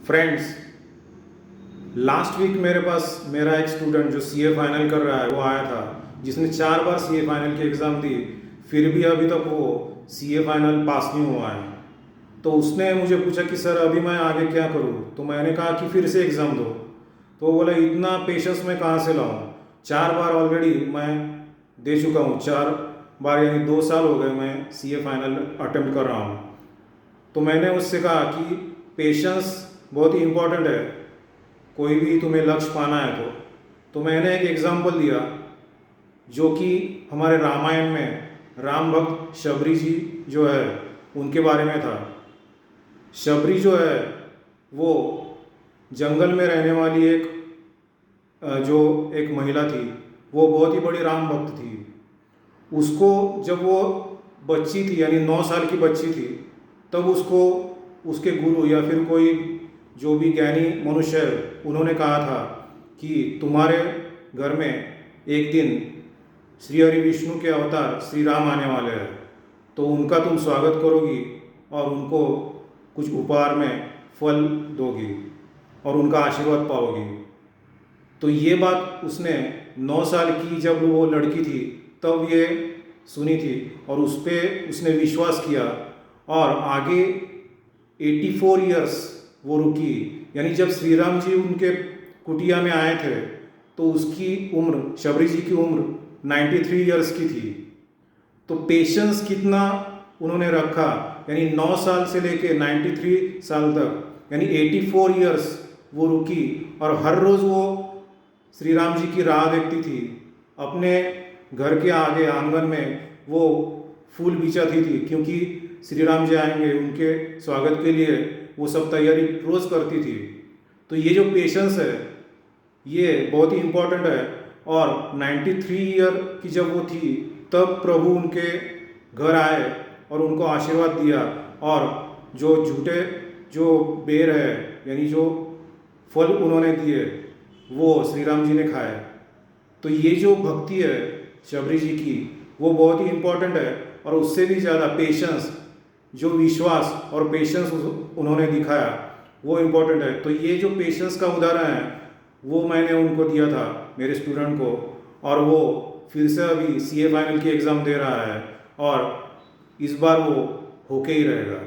Friends, last week मेरे पास मेरा एक स्टूडेंट जो सीए फाइनल कर रहा है वो आया था, जिसने 4 बार सीए फाइनल की एग्ज़ाम दी, फिर भी अभी तक वो सीए फाइनल पास नहीं हुआ है। तो उसने मुझे पूछा कि सर अभी मैं आगे क्या करूँ। तो मैंने कहा कि फिर से एग्ज़ाम दो। तो वो बोला इतना पेशेंस मैं कहाँ से लाऊँ, 4 बार ऑलरेडी मैं दे चुका हूँ, 4 बार यानी 2 साल हो गए मैं सीए फाइनल अटेम्प्ट कर रहा हूँ। तो मैंने उससे कहा कि पेशेंस बहुत ही इम्पोर्टेंट है, कोई भी तुम्हें लक्ष्य पाना है तो मैंने एक एग्जाम्पल दिया जो कि हमारे रामायण में राम भक्त शबरी जी जो है उनके बारे में था। शबरी जो है वो जंगल में रहने वाली जो एक महिला थी, वो बहुत ही बड़ी राम भक्त थी। उसको जब वो बच्ची थी यानी 9 साल की बच्ची थी, तब उसको उसके गुरु या फिर कोई जो भी ज्ञानी मनुष्य है उन्होंने कहा था कि तुम्हारे घर में एक दिन श्री हरि विष्णु के अवतार श्री राम आने वाले हैं, तो उनका तुम स्वागत करोगी और उनको कुछ उपहार में फल दोगी और उनका आशीर्वाद पाओगी। तो ये बात उसने 9 साल की जब वो लड़की थी तब ये सुनी थी और उस पर उसने विश्वास किया और आगे 84 इयर्स वो रुकी। यानी जब श्री राम जी उनके कुटिया में आए थे तो उसकी उम्र, शबरी जी की उम्र 93 इयर्स की थी। तो पेशेंस कितना उन्होंने रखा, यानी 9 साल से लेके 93 साल तक यानी 84 इयर्स वो रुकी और हर रोज़ वो श्री राम जी की राह देखती थी। अपने घर के आगे आंगन में वो फूल बिछाती थी क्योंकि श्री राम जी आएंगे, उनके स्वागत के लिए वो सब तैयारी रोज़ करती थी। तो ये जो पेशेंस है ये बहुत ही इम्पोर्टेंट है। और 93 ईयर की जब वो थी तब प्रभु उनके घर आए और उनको आशीर्वाद दिया और जो झूठे जो बेर है यानी जो फल उन्होंने दिए वो श्री राम जी ने खाए। तो ये जो भक्ति है शबरी जी की वो बहुत ही इम्पोर्टेंट है और उससे भी ज़्यादा पेशेंस, जो विश्वास और पेशेंस उन्होंने दिखाया वो इम्पोर्टेंट है। तो ये जो पेशेंस का उदाहरण है वो मैंने उनको दिया था मेरे स्टूडेंट को, और वो फिर से अभी सीए फाइनल की एग्ज़ाम दे रहा है और इस बार वो होके ही रहेगा।